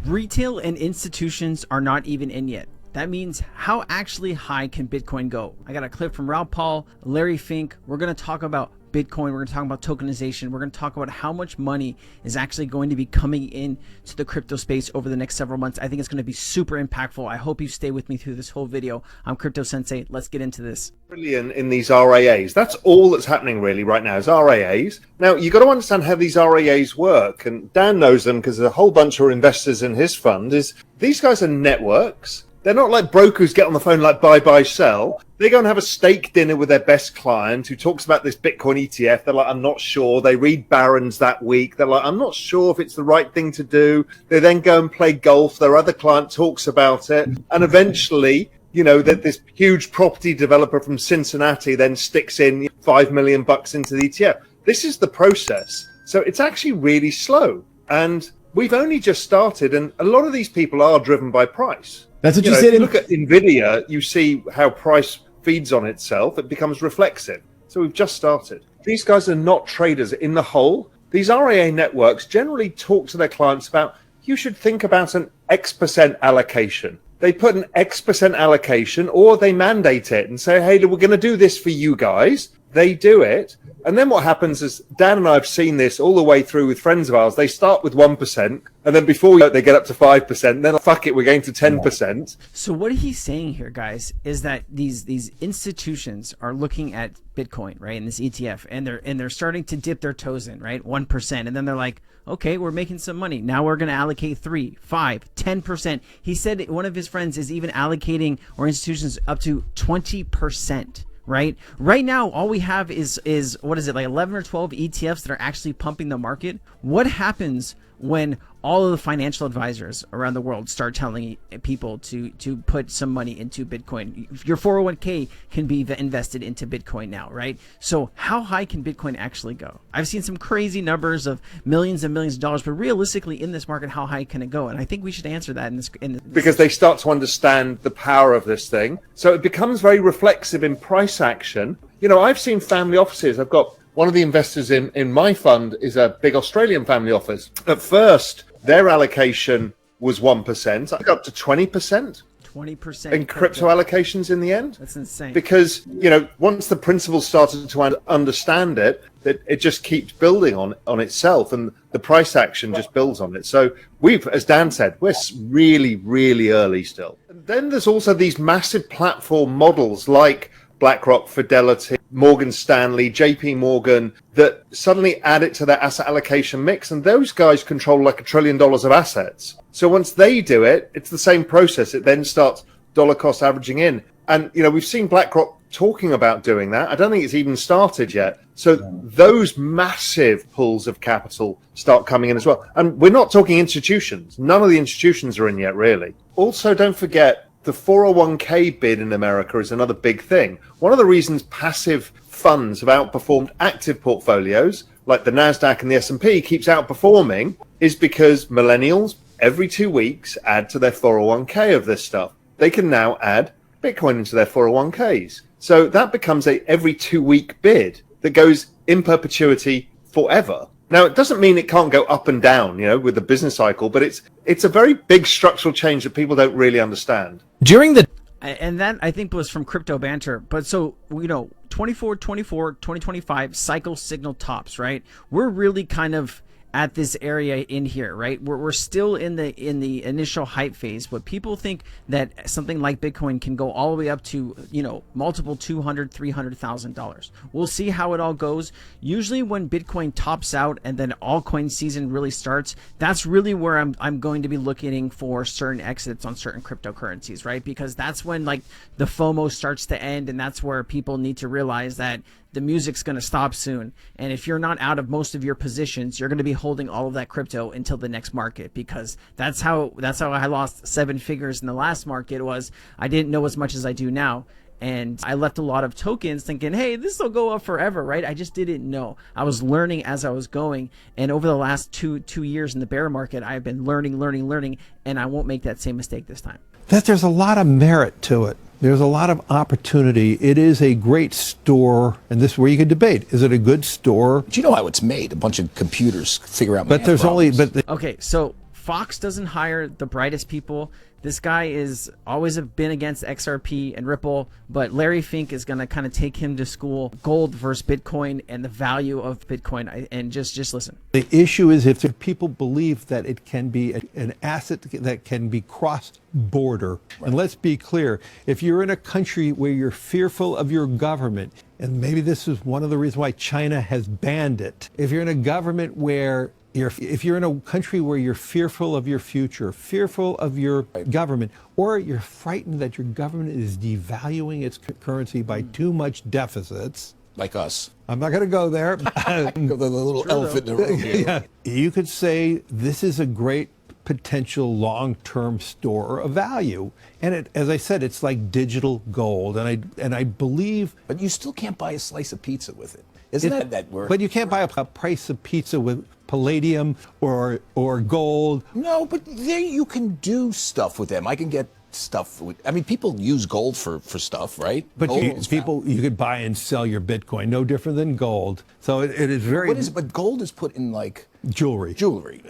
Retail and institutions are not even in yet. That means how actually high can Bitcoin go? I got a clip from Raoul Pal, Larry Fink. We're going to talk about Bitcoin. We're going to talk about tokenization. We're going to talk about how much money is actually going to be coming in to the crypto space over the next several months. I think it's going to be super impactful. I hope you stay with me through this whole video. I'm Crypto Sensei. Let's get into this. Brilliant in these RAAs. That's all that's happening really right now is RAAs. Now you've got to understand how these RAAs work, and Dan knows them because there's a whole bunch of investors in his fund. Is these guys are networks. They're not like brokers get on the phone like buy, sell. They go and have a steak dinner with their best client who talks about this Bitcoin ETF. They're like, I'm not sure. They read Barron's that week. They're like, I'm not sure if it's the right thing to do. They then go and play golf. Their other client talks about it. And eventually, you know, that this huge property developer from Cincinnati then sticks in $5 million into the ETF. This is the process. So it's actually really slow. And we've only just started. And a lot of these people are driven by price. That's what you said. If you look at NVIDIA, you see how price feeds on itself. It becomes reflexive. So we've just started. These guys are not traders in the whole. These RAA networks generally talk to their clients about, you should think about an X% allocation. They put an X% allocation, or they mandate it and say, hey, we're going to do this for you guys. They do it. And then what happens is, Dan and I have seen this all the way through with friends of ours. They start with 1%, and then before you know it, they get up to 5%. Then, fuck it, we're going to 10%. So what he's saying here, guys, is that these institutions are looking at Bitcoin, right, in this ETF, and they're starting to dip their toes in, right, 1%, and then they're like, okay, we're making some money. Now we're going to allocate 3, 5, 10%. He said one of his friends is even allocating, or institutions, up to 20%. Right now, all we have is what is it, like 11 or 12 ETFs that are actually pumping the market. What happens when all of the financial advisors around the world start telling people to put some money into Bitcoin? Your 401k can be invested into Bitcoin now, right? So how high can Bitcoin actually go? I've seen some crazy numbers of millions and millions of dollars, but realistically in this market, how high can it go? And I think we should answer that in this. Because they start to understand the power of this thing. So it becomes very reflexive in price action. You know, I've seen family offices. I've got one of the investors in my fund is a big Australian family office. At first, their allocation was 1%. I got up to 20%. 20% in crypto allocations in the end. That's insane. Because, you know, once the principles started to understand it, that it just keeps building on itself, and the price action just builds on it. So we've, as Dan said, we're really, really early still. And then there's also these massive platform models like BlackRock, Fidelity, Morgan Stanley, JP Morgan, that suddenly add it to their asset allocation mix. And those guys control like $1 trillion of assets. So once they do it, it's the same process. It then starts dollar cost averaging in. And, you know, we've seen BlackRock talking about doing that. I don't think it's even started yet. So those massive pools of capital start coming in as well. And we're not talking institutions. None of the institutions are in yet, really. Also, don't forget, the 401k bid in America is another big thing. One of the reasons passive funds have outperformed active portfolios, like the NASDAQ and the S&P, keeps outperforming, is because millennials every 2 weeks add to their 401k of this stuff. They can now add Bitcoin into their 401ks. So that becomes a every 2 week bid that goes in perpetuity forever. Now, it doesn't mean it can't go up and down, you know, with the business cycle, but it's a very big structural change that people don't really understand. During the... And that, I think, was from Crypto Banter. But so, you know, 24, 2025 cycle signal tops, right? We're really kind of at this area in here, right? We're still in the initial hype phase, but people think that something like Bitcoin can go all the way up to, you know, multiple $200,000-$300,000. We'll see how it all goes. Usually when Bitcoin tops out and then altcoin season really starts, that's really where I'm going to be looking for certain exits on certain cryptocurrencies, right? Because that's when like the FOMO starts to end, and that's where people need to realize that the music's going to stop soon. And if you're not out of most of your positions, you're going to be holding all of that crypto until the next market, because that's how I lost 7 figures in the last market. Was I didn't know as much as I do now. And I left a lot of tokens thinking, hey, this will go up forever, right? I just didn't know. I was learning as I was going. And over the last two years in the bear market, I've been learning, and I won't make that same mistake this time. There's a lot of merit to it. There's a lot of opportunity. It is a great store, and this is where you can debate. Is it a good store? But you know how it's made. A bunch of computers figure out math But there's problems. only... Okay, so Fox doesn't hire the brightest people. This guy is always have been against XRP and Ripple, but Larry Fink is going to kind of take him to school, gold versus Bitcoin and the value of Bitcoin. And just listen. The issue is if people believe that it can be an asset that can be cross-border. Right. And let's be clear, if you're in a country where you're fearful of your government, and maybe this is one of the reasons why China has banned it, if you're in a government where if you're in a country where you're fearful of your future, fearful of your government, or you're frightened that your government is devaluing its currency by too much deficits, like us. I'm not going to go there. I can go the little elephant in the room here. Yeah. You could say this is a great potential long-term store of value. And it, as I said, it's like digital gold. And I believe... But you still can't buy a slice of pizza with it. Isn't that word? But you can't buy a price of pizza with palladium or gold. No, but there you can do stuff with them. I can get stuff with, I mean, people use gold for stuff, right? But you could buy and sell your Bitcoin, no different than gold. So it is very... What is it? But gold is put in like... Jewelry.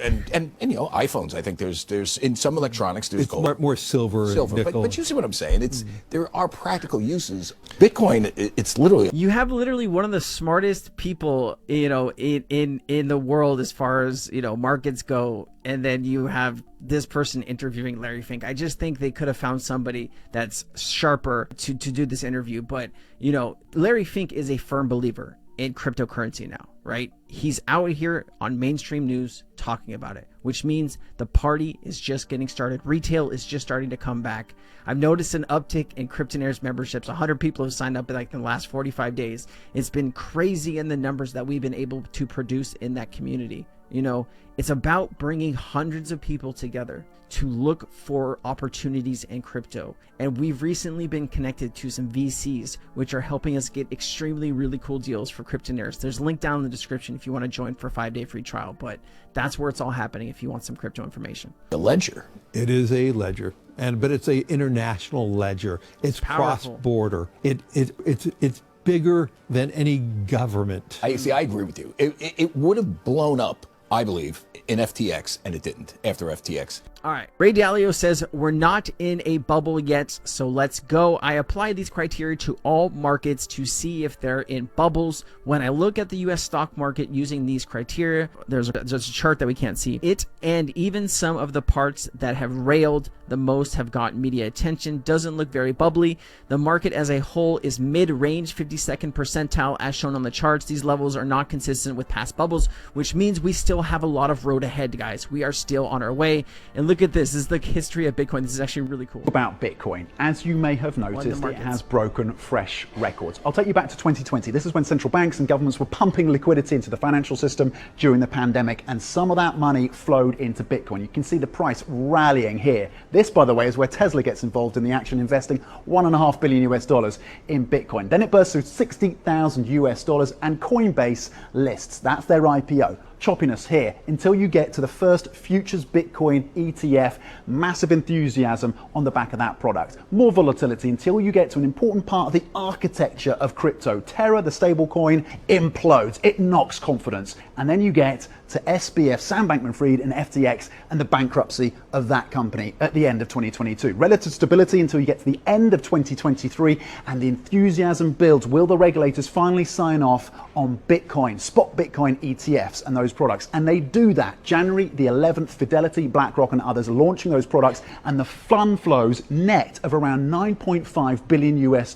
And you know, iPhones, I think there's in some electronics, there's gold. More silver and nickel. But you see what I'm saying? There are practical uses. Bitcoin, it's literally... You have literally one of the smartest people, you know, in the world as far as, you know, markets go, and then you have this person interviewing Larry Fink. I just think they could have found somebody that's sharper to do this interview. But, you know, Larry Fink is a firm believer in cryptocurrency now, right? He's out here on mainstream news talking about it, which means the party is just getting started. Retail is just starting to come back. I've noticed an uptick in Cryptonairz memberships. 100 people have signed up like in the last 45 days. It's been crazy in the numbers that we've been able to produce in that community. You know, it's about bringing hundreds of people together to look for opportunities in crypto. And we've recently been connected to some VCs, which are helping us get extremely really cool deals for Cryptonairz. There's a link down in the description if you want to join for a 5-day free trial, but that's where it's all happening if you want some crypto information. The ledger. It is a ledger, but it's a international ledger. It's cross-border. It's bigger than any government. I agree with you. It would have blown up, I believe, in FTX, and it didn't after FTX. All right. Ray Dalio says, we're not in a bubble yet, so let's go. I apply these criteria to all markets to see if they're in bubbles. When I look at the US stock market using these criteria, there's a chart that we can't see. It and even some of the parts that have railed the most have gotten media attention. Doesn't look very bubbly. The market as a whole is mid-range, 52nd percentile as shown on the charts. These levels are not consistent with past bubbles, which means we still have a lot of road ahead, guys. We are still on our way. And look at this. This is the history of Bitcoin. This is actually really cool. About Bitcoin, as you may have noticed, it has broken fresh records. I'll take you back to 2020. This is when central banks and governments were pumping liquidity into the financial system during the pandemic, and some of that money flowed into Bitcoin. You can see the price rallying here. This, by the way, is where Tesla gets involved in the action, investing $1.5 billion US in Bitcoin. Then it bursts through $60,000 US, and Coinbase lists. That's their IPO. Choppiness here until you get to the first futures Bitcoin ETF. Massive enthusiasm on the back of that product. More volatility until you get to an important part of the architecture of crypto. Terra, the stable coin, implodes. It knocks confidence. And then you get to SBF, Sam Bankman-Fried, and FTX, and the bankruptcy of that company at the end of 2022. Relative stability until you get to the end of 2023, and the enthusiasm builds. Will the regulators finally sign off on Bitcoin, spot Bitcoin ETFs and those products? And they do that. January the 11th, Fidelity, BlackRock, and others are launching those products, and the fund flows net of around $9.5 billion US.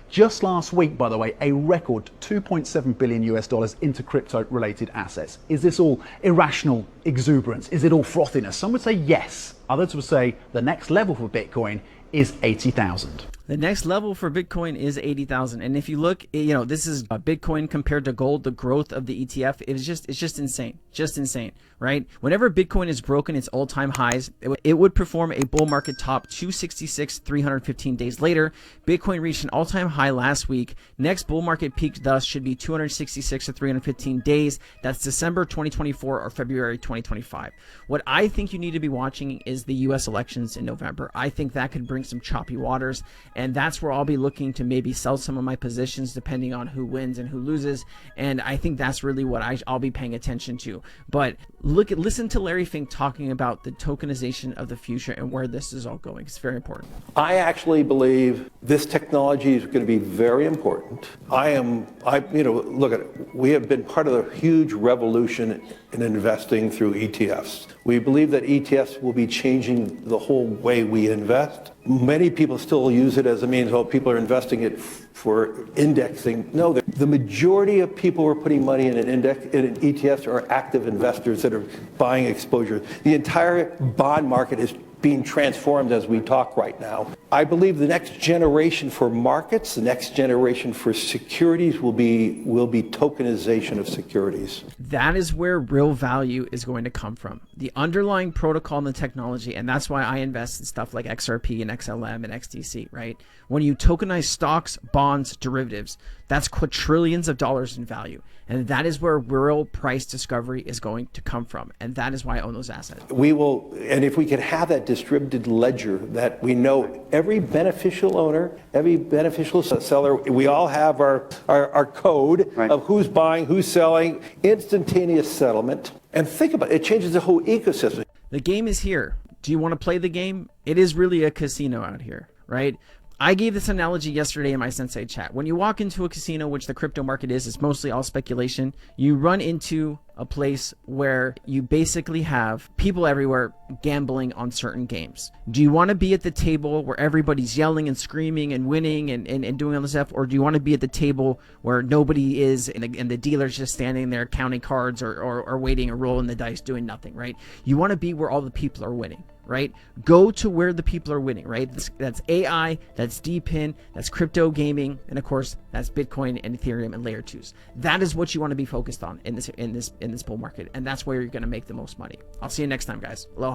Just last week, by the way, a record $2.7 billion US into crypto-related assets. Is this all irrational exuberance? Is it all frothiness? Some would say yes. Others would say the next level for Bitcoin is 80,000. The next level for Bitcoin is 80,000. And if you look, you know, this is Bitcoin compared to gold, the growth of the ETF, it's just insane. Just insane, right? Whenever Bitcoin is broken its all-time highs, it would perform a bull market top 266 315 days later. Bitcoin reached an all-time high last week. Next bull market peak thus should be 266 to 315 days. That's December 2024 or February 2025. What I think you need to be watching is the US elections in November. I think that could bring some choppy waters, and that's where I'll be looking to maybe sell some of my positions depending on who wins and who loses. And I think that's really what I'll be paying attention to. But listen to Larry Fink talking about the tokenization of the future and where this is all going. It's very important. I actually believe this technology is going to be very important. Look at it. We have been part of a huge revolution in investing through ETFs. We believe that ETFs will be changing the whole way we invest. Many people still use it as a means, well, people are investing it for indexing. No, the majority of people who are putting money in in ETFs are active investors that are buying exposure. The entire bond market is being transformed as we talk right now. I believe the next generation for markets, the next generation for securities will be tokenization of securities. That is where real value is going to come from. The underlying protocol and the technology, and that's why I invest in stuff like XRP and XLM and XDC, right? When you tokenize stocks, bonds, derivatives, that's quadrillions of dollars in value. And that is where real price discovery is going to come from. And that is why I own those assets. We will, and if we could have that distributed ledger that we know every beneficial owner, every beneficial seller, we all have our code of who's buying, who's selling, instantaneous settlement. And think about it, it changes the whole ecosystem. The game is here. Do you want to play the game? It is really a casino out here, right? I gave this analogy yesterday in my Sensei chat. When you walk into a casino, which the crypto market is, it's mostly all speculation. You run into a place where you basically have people everywhere gambling on certain games. Do you want to be at the table where everybody's yelling and screaming and winning and doing all this stuff? Or do you want to be at the table where nobody is and the dealer's just standing there counting cards or waiting or rolling the dice doing nothing, right? You want to be where all the people are winning. Right? Go to where the people are winning, right? That's AI, that's DPIN, that's crypto gaming, and of course, that's Bitcoin and Ethereum and layer 2s. That is what you want to be focused on in this bull market, and that's where you're going to make the most money. I'll see you next time, guys. Aloha.